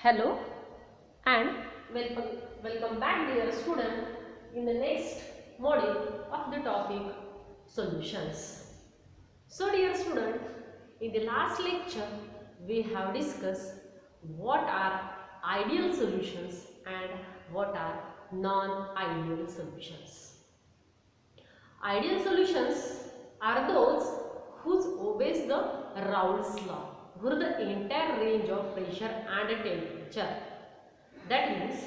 Hello and welcome back dear student in the next module of the topic solutions. So dear student, in the last lecture we have discussed what are ideal solutions and what are non-ideal solutions. Ideal solutions are those whose obeys the Raoult's law over the entire range of pressure and temperature. That means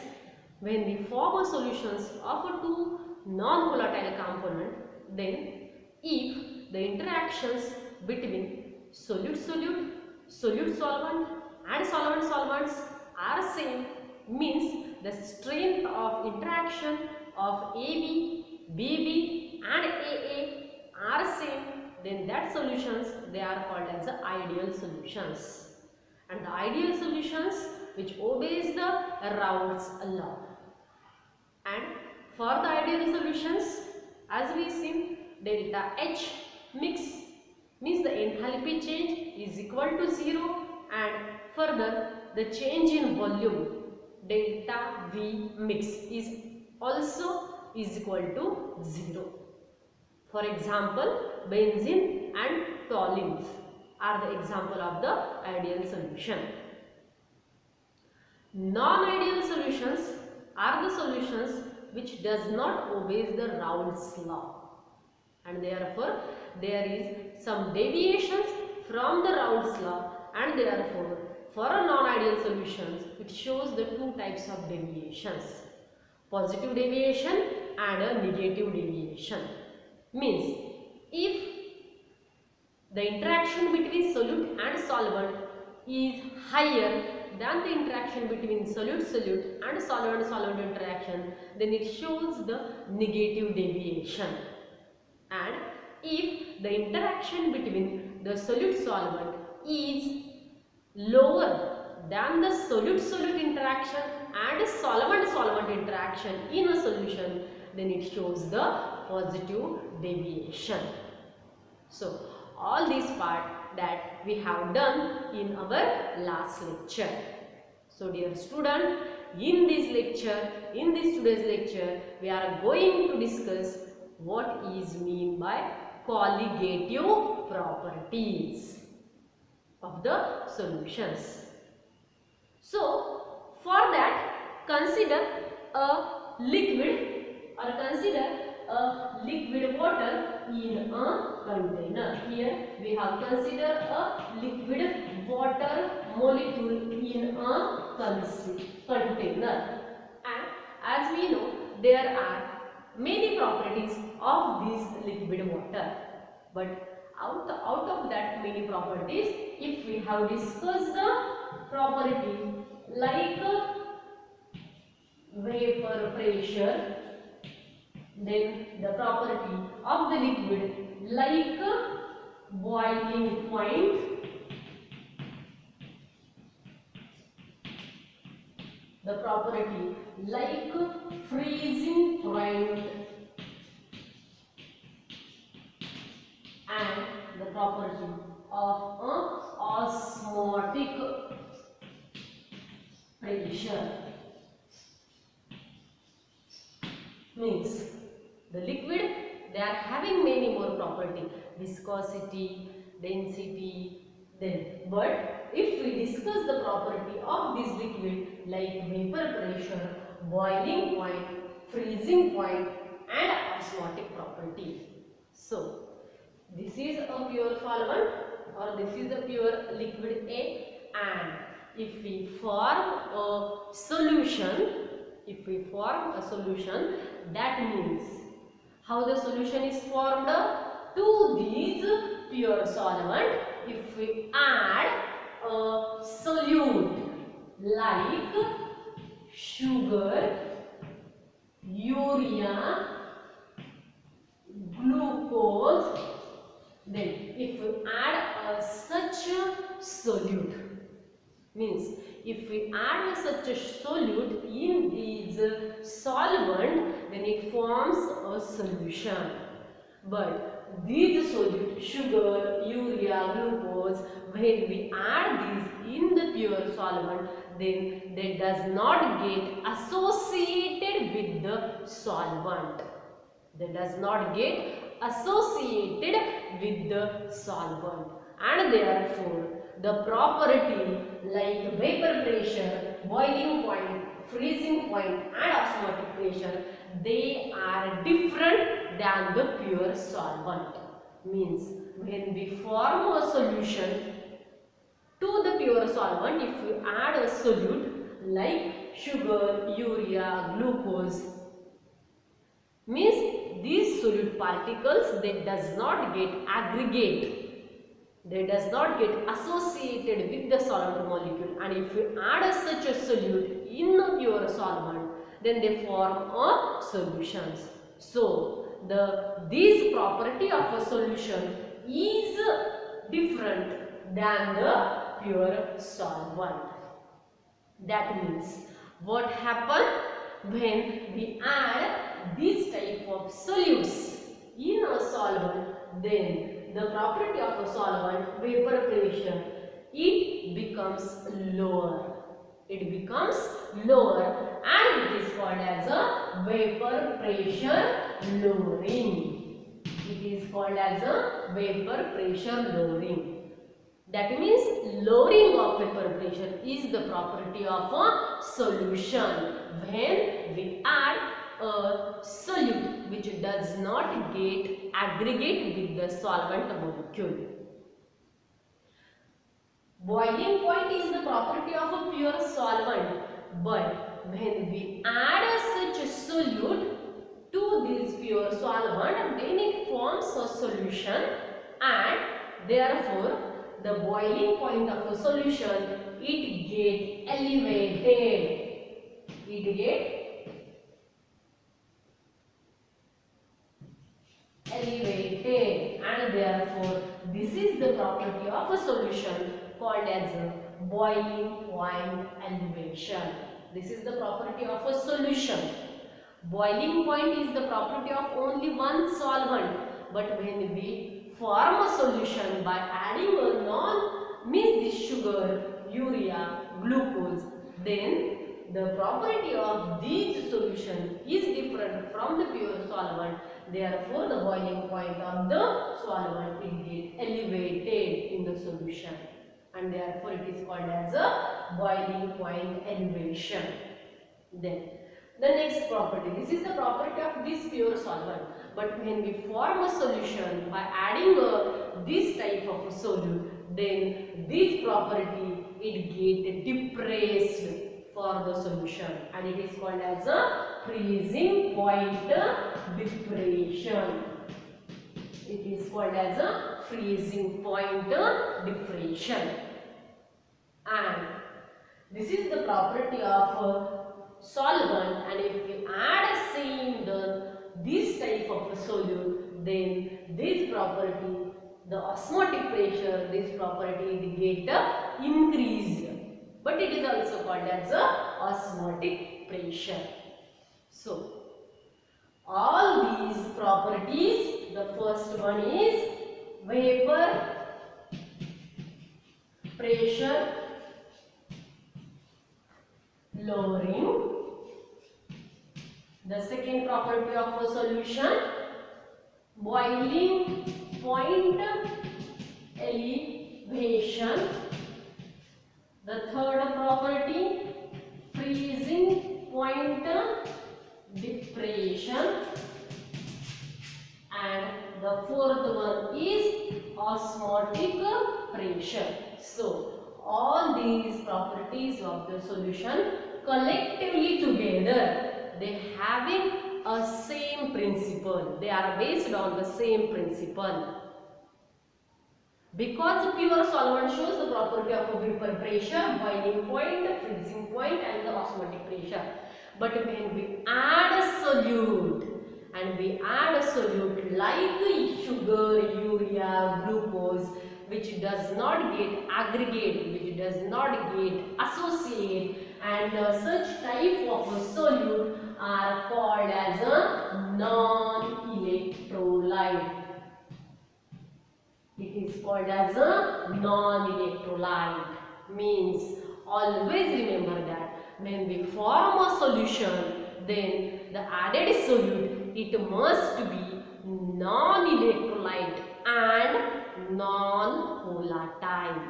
when we form a solutions of a two non-volatile component, then if the interactions between solute-solute, solute-solvent and solvent-solvents are same, means the strength of interaction of AB, BB and AA are same, then that solutions they are called as the ideal solutions. And the ideal solutions which obeys the Raoult's law. And for the ideal solutions, as we see, delta H mix means the enthalpy change is equal to 0, and further the change in volume delta V mix is also is equal to 0. For example, benzene and toluene are the example of the ideal solution. Non-ideal solutions are the solutions which does not obey the Raoult's law, and therefore there is some deviations from the Raoult's law, and therefore for a non-ideal solutions it shows the two types of deviations, positive deviation and a negative deviation. Means if the interaction between solute and solvent is higher than the interaction between solute-solute and solvent-solvent interaction, then it shows the negative deviation. And if the interaction between the solute-solvent is lower than the solute-solute interaction and solvent-solvent interaction in a solution, then it shows the positive deviation. So all these part that we have done in our last lecture. So dear student, in today's lecture, we are going to discuss what is mean by colligative properties of the solutions. So for that, consider a liquid or consider a liquid water in a container. Here we have considered a liquid water molecule in a container, and as we know there are many properties of this liquid water, but out of that many properties, if we have discussed the property like vapor pressure, then the property of the liquid like boiling point, the property like freezing point, and the property of osmotic pressure. Means the liquid, they are having many more property, viscosity, density, but if we discuss the property of this liquid like vapor pressure, boiling point, freezing point and osmotic property. So this is a pure solvent or this is a pure liquid A, and if we form a solution, that means how the solution is formed to these pure solvent. If we add a solute like sugar, urea, glucose, then if we add such a solute, means if we add such a solute in these solvent, then it forms a solution. But these solute, sugar, urea, glucose, when we add these in the pure solvent, then they does not get associated with the solvent. They does not get associated with the solvent, and therefore the property like vapor pressure, boiling point, freezing point and osmotic pressure, they are different than the pure solvent. Means when we form a solution to the pure solvent, if you add a solute like sugar, urea, glucose, means these solute particles, they does not get aggregate, they does not get associated with the solvent molecule, and if you add such a solute in a pure solvent, then they form a solutions. So this property of a solution is different than the pure solvent. That means what happen when we add this type of solutes in a solvent, then the property of a solvent, vapor pressure, it becomes lower. It becomes lower and it is called as a vapor pressure lowering. It is called as a vapor pressure lowering. That means lowering of vapor pressure is the property of a solution when we add a solute which does not get aggregate with the solvent molecule. Boiling point is the property of a pure solvent, but when we add such a solute to this pure solvent, then it forms a solution, and therefore the boiling point of a solution, it get elevated. It get elevated, and therefore this is the property of a solution called as a boiling point elevation. This is the property of a solution. Boiling point is the property of only one solvent, but when we form a solution by adding a means this sugar, urea, glucose, then the property of this solution is different from the pure solvent. Therefore, the boiling point of the solvent will get elevated in the solution, and therefore it is called as a boiling point elevation. Then the next property, this is the property of this pure solvent, but when we form a solution by adding this type of a solute, then this property it get depressed for the solution, and it is called as a freezing point depression. It is called as a freezing point depression, and this is the property of solvent, and if we add this type of a solute, then this property, the osmotic pressure, this property get increased, but it is also called as a osmotic pressure. So all these properties, the first one is vapor pressure lowering. The second property of a solution, boiling point elevation. The third property, freezing point depression, and the fourth one is osmotic pressure. So all these properties of the solution collectively together, they having a same principle. They are based on the same principle. Because the pure solvent shows the property of a vapor pressure, boiling point, freezing point and the osmotic pressure. But when we add a solute, and we add a solute like sugar, urea, glucose, which does not get aggregate, which does not get associate, and such type of a solute are called as a non-electrolyte. called as a non-electrolyte. Means always remember that when we form a solution, then the added solute, it must be non-electrolyte and non-volatile.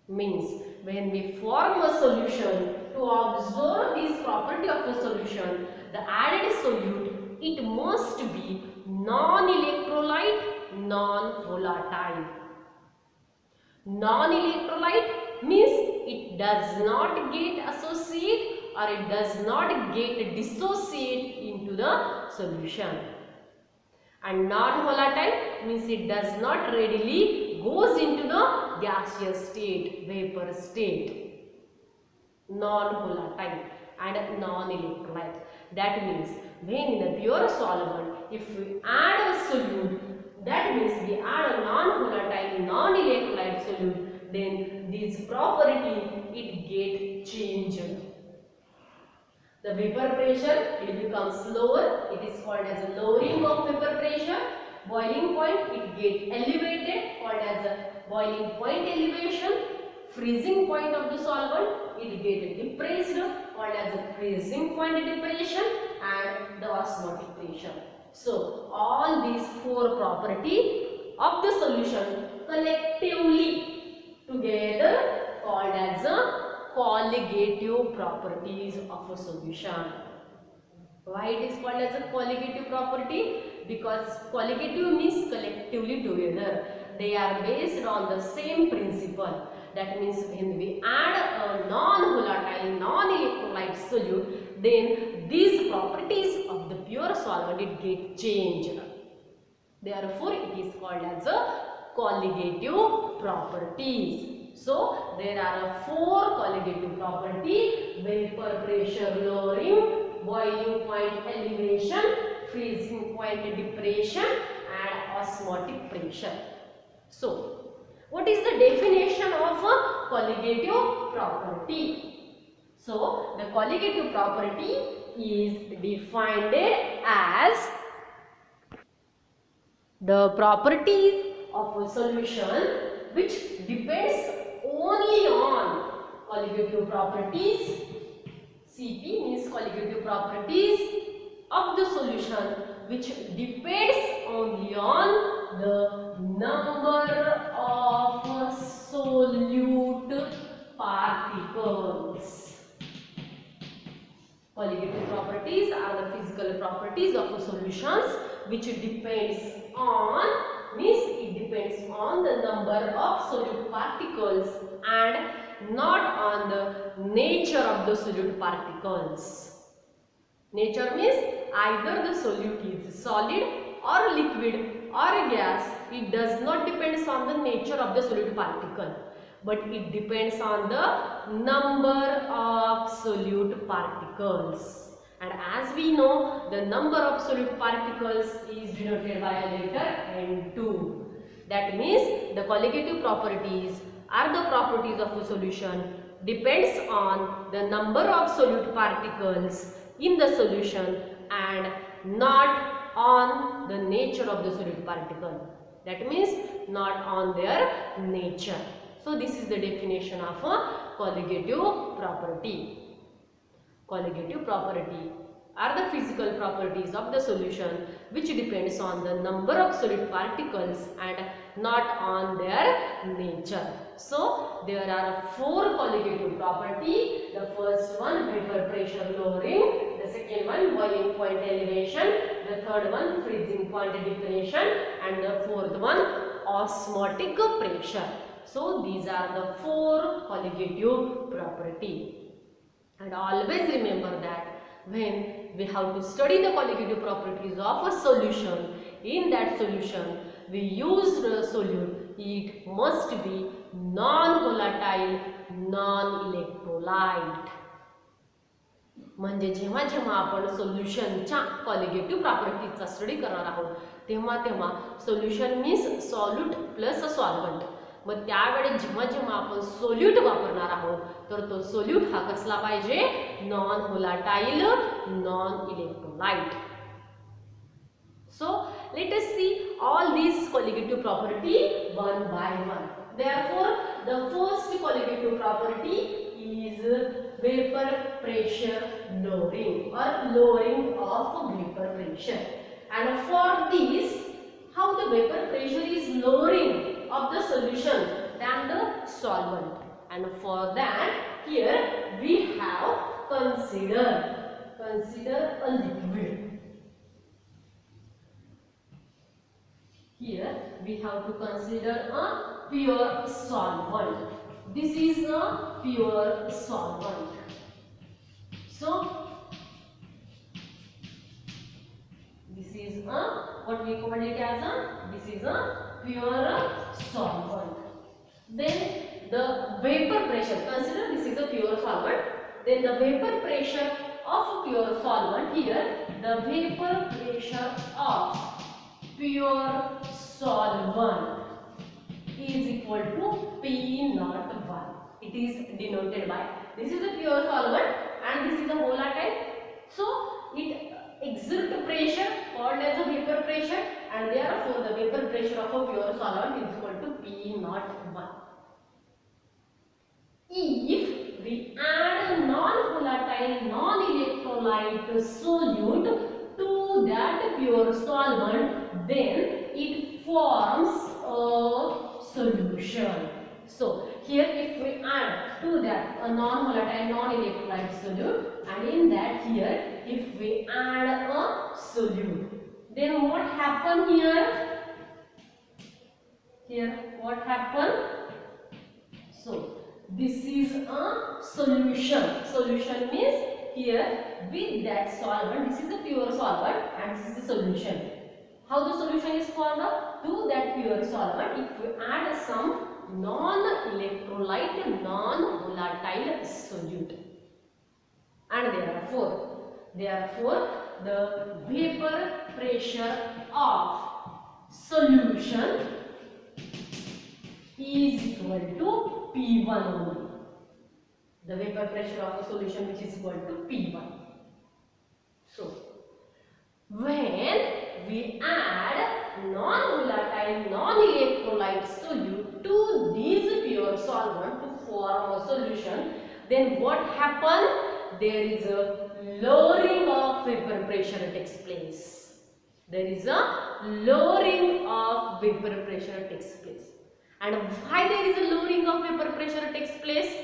Means when we form a solution, to observe this property of a solution, the added solute, it must be non-electrolyte, non-volatile. Non-electrolyte means it does not get associate or it does not get dissociate into the solution. And non-volatile means it does not readily goes into the gaseous state, vapor state. Non-volatile and non-electrolyte. That means when in a pure solvent, if we add a solute, that means we add a non-volatile, non-electrolyte solute, then this property it get changed. The vapor pressure, it becomes lower. It is called as a lowering of vapor pressure. Boiling point, it get elevated, called as a boiling point elevation. Freezing point of the solvent, it get depressed, called as a freezing point depression, and the osmotic pressure. So all these four properties of the solution collectively together called as a colligative properties of a solution. Why it is called as a colligative property? Because colligative means collectively together. They are based on the same principle. That means when we add a non-volatile, non-electrolyte solute, then these properties of the pure solvent it get changed. Therefore, it is called as a colligative properties. So, there are four colligative properties: vapor pressure lowering, boiling point elevation, freezing point depression, and osmotic pressure. So, what is the definition of a colligative property? So, the colligative property is defined as the properties of a solution which depends only on colligative properties. CP means colligative properties of the solution which depends only on the number of solute particles. Colligative properties are the physical properties of solutions which depends on, means it depends on the number of solute particles and not on the nature of the solute particles. Nature means either the solute is solid or liquid or gas. It does not depend on the nature of the solute particle, but it depends on the number of solute particles. And as we know, the number of solute particles is denoted by a letter N2. That means the colligative properties are the properties of a solution depends on the number of solute particles in the solution and not on the nature of the solute particle. That means not on their nature. So this is the definition of a colligative property. Colligative property are the physical properties of the solution which depends on the number of solute particles and not on their nature. So there are four colligative properties. The first one, vapor pressure lowering. The second one, boiling point elevation. The third one, freezing point depression. And the fourth one, osmotic pressure. So these are the four colligative properties. And always remember that when we have to study the colligative properties of a solution, in that solution we use the solute, it must be non-volatile, non-electrolyte. म्हणजे जेव्हा जेव्हा आपण सोल्युशनच्या colligative प्रॉपर्टीजचा study करणार आहोत तेव्हा तेव्हा solution means solute plus solvent. मग त्यावेळेस जेव्हा जेव्हा आपण सोल्यूट वापरणार आहोत तर तो सोल्यूट हा कसला पाहिजे, non volatile, non electrolyte. So let us see all these colligative property one by one. Therefore, the first colligative property is vapor pressure lowering or lowering of vapor pressure. And for this, how the vapor pressure is lowering of the solution than the solvent. And for that, here we have consider a liquid. Here we have to consider a pure solvent. This is a pure solvent. So this is a, what we call it as a, this is a pure solvent. Then the vapor pressure, consider this is a pure solvent. Then the vapor pressure of pure solvent, here the vapor pressure of pure solvent is equal to P01. It is denoted by, this is a pure solvent and this is a volatile. So it exerts pressure called as a vapor pressure, and therefore the vapor pressure of a pure solvent is equal to P01. If we add a non-volatile, non-electrolyte solute to that pure solvent, then it forms a solution. So here if we add to that a non-volatile, non-electrolyte solute, and in that here if we add a solute, then what happen here? Here what happen? So this is a solution. Solution means here with that solvent, this is a pure solvent and this is a solution. How the solution is formed? To that pure solvent, if we add some non-electrolyte, non-volatile solute, and therefore the vapor pressure of solution is equal to P1 only. The vapor pressure of a solution which is equal to P1. So when we add non-volatile, non-electrolyte solute to this pure solvent to form a solution, then what happens? There is a lowering of vapor pressure takes place. There is a lowering of vapor pressure takes place. And why there is a lowering of vapor pressure takes place?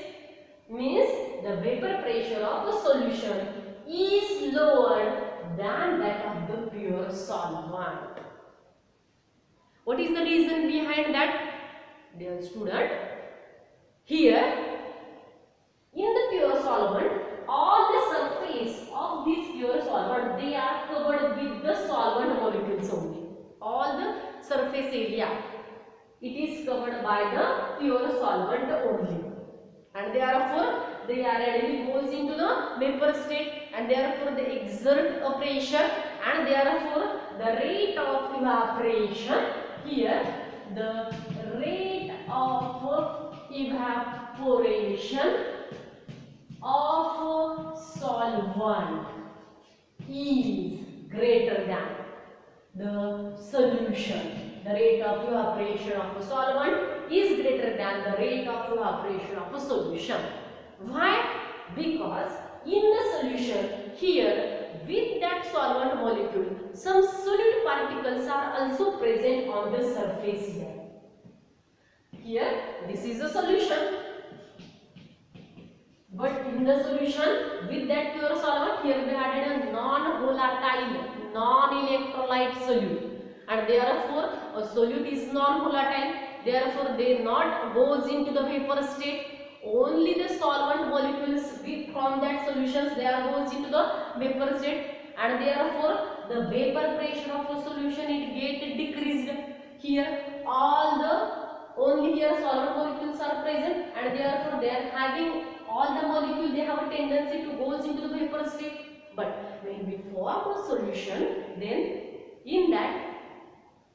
Means the vapor pressure of a solution is lower than that of the pure solvent. What is the reason behind that? Dear student, here in the pure solvent, all the surface of this pure solvent, they are covered with the solvent molecules only. All the surface area, it is covered by the pure solvent only, and therefore they are readily goes into the vapor state, and therefore they exert a pressure, and therefore the rate of evaporation, here the rate of evaporation of solvent is greater than the solution. The rate of evaporation of a solvent is greater than the rate of evaporation of a solution. Why? Because in the solution, here with that solvent molecule, some solid particles are also present on the surface here. Here this is a solution, but in the solution with that pure solvent, here we added a non-volatile, non-electrolyte solute, and therefore a solute is non-volatile, therefore they not goes into the vapor state. Only the solvent molecules from that solutions, they are goes into the vapor state, and therefore the vapor pressure of a solution it get decreased. Here all the only here solvent molecules are present, and therefore they are having all the molecules, they have a tendency to goes into the vapor state. But when we form a solution, then in that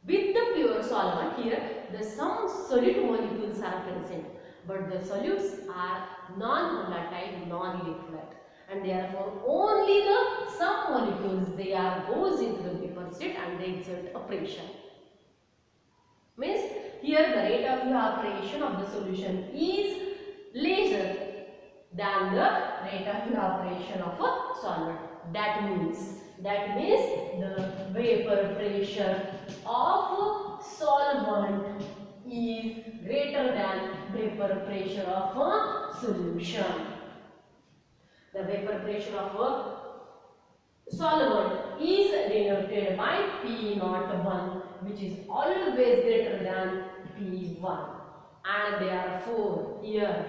with the pure solvent, here the some solid molecules are present, but the solutes are non-volatile, non-electrolyte, and therefore only the some molecules they are goes into the vapor state and they exert a pressure. Means here the rate of evaporation of the solution is lesser than the rate of evaporation of a solvent. That means the vapor pressure of solvent is greater than vapor pressure of a solution. The vapor pressure of a solvent is denoted by P01, which is always greater than P1, and therefore here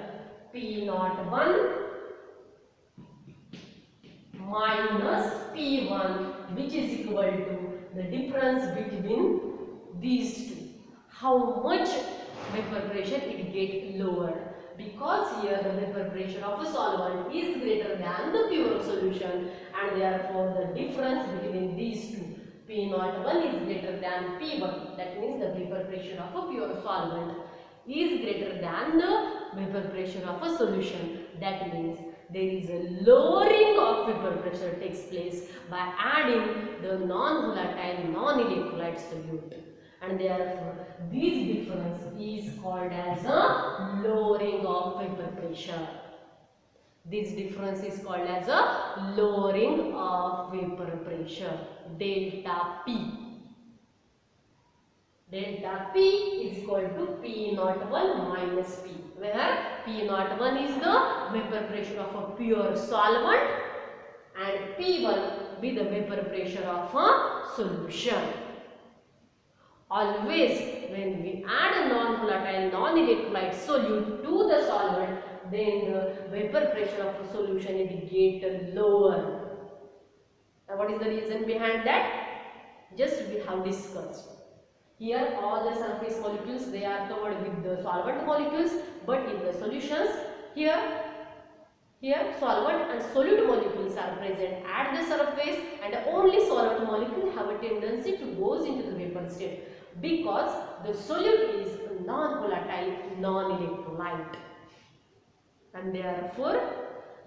P01 minus P1, which is equal to the difference between these two. How much vapor pressure it get lower? Because here the vapor pressure of a solvent is greater than the pure solution, and therefore the difference between these two, P01 is greater than P1. That means the vapor pressure of a pure solvent is greater than the vapor pressure of a solution. That means there is a lowering of vapor pressure takes place by adding the non-volatile non-electrolyte solute, and therefore this difference is called as a lowering of vapor pressure. This difference is called as a lowering of vapor pressure, delta P. Delta P is equal to P01 minus P, where P01 is the vapor pressure of a pure solvent and P1 be the vapor pressure of a solution. Always when we add a non-volatile non-electrolyte solute to the solvent, then the vapor pressure of a solution it get lower. Now what is the reason behind that? Just we have discussed. Here all the surface molecules they are covered with the solvent molecules, but in the solutions here solvent and solute molecules are present at the surface, and only solvent molecule have a tendency to goes into the vapor state because the solute is non-volatile non-electrolyte, and therefore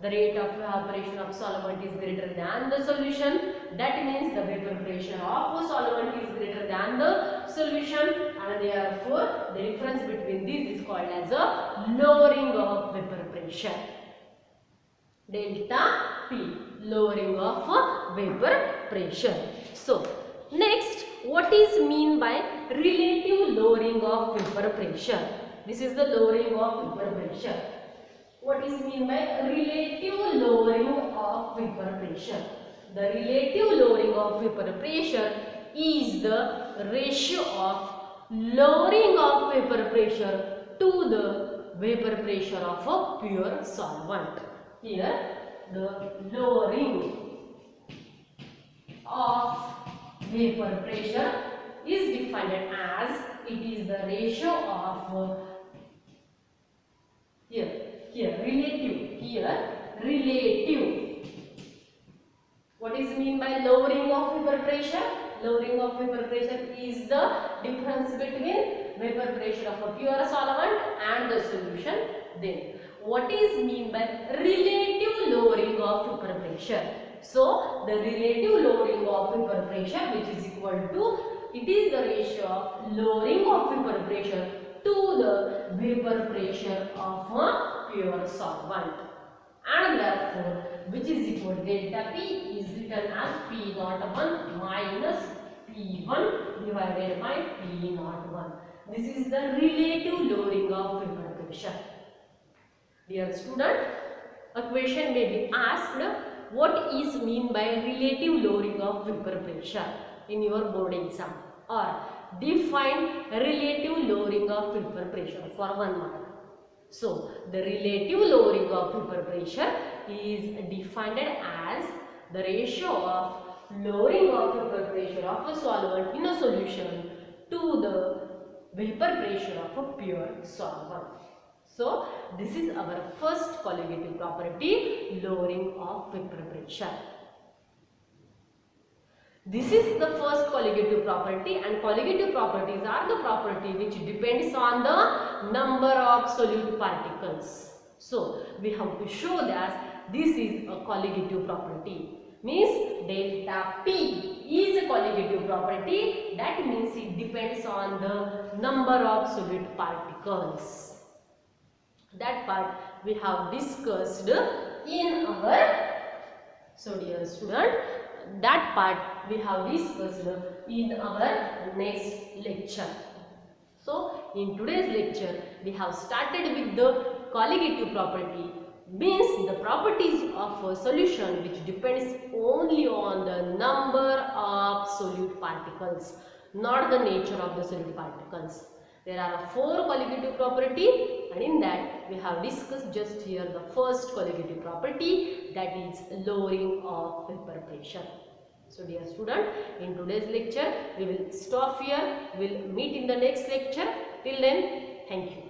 the rate of evaporation of solvent is greater than the solution. That means the vapor pressure of a solvent is greater than the solution, and therefore the difference between these is called as a lowering of vapor pressure. Delta P, lowering of vapor pressure. So next, what is mean by relative lowering of vapor pressure? This is the lowering of vapor pressure. What is mean by relative lowering of vapor pressure? The relative lowering of vapor pressure is the ratio of lowering of vapor pressure to the vapor pressure of a pure solvent. Here the lowering of vapor pressure is defined as it is the ratio of relative. What is mean by lowering of vapor pressure? Lowering of vapor pressure is the difference between vapor pressure of a pure solvent and the solution. Then what is mean by relative lowering of vapor pressure? So the relative lowering of vapor pressure, which is equal to, it is the ratio of lowering of vapor pressure to the vapor pressure of a pure solvent, and therefore which is equal to delta P is written as P01 minus P1 divided by P01. This is the relative lowering of vapor pressure. Dear student, a question may be asked, what is mean by relative lowering of vapor pressure in your board exam, or define relative lowering of vapor pressure for 1 mark. So the relative lowering of vapor pressure is defined as the ratio of lowering of vapor pressure of a solvent in a solution to the vapor pressure of a pure solvent. So this is our first colligative property, lowering of vapor pressure. This is the first colligative property, and colligative properties are the property which depends on the number of solute particles. So we have to show that this is a colligative property. Means delta P is a colligative property. That means it depends on the number of solid particles. That part we have discussed in our, so dear student, that part we have discussed in our next lecture. So in today's lecture we have started with the colligative property, means the properties of a solution which depends only on the number of solute particles, not the nature of the solute particles. There are 4 colligative property, and in that we have discussed just here the first colligative property, that is lowering of vapor pressure. So dear student, in today's lecture we will stop here. We will meet in the next lecture. Till then, thank you.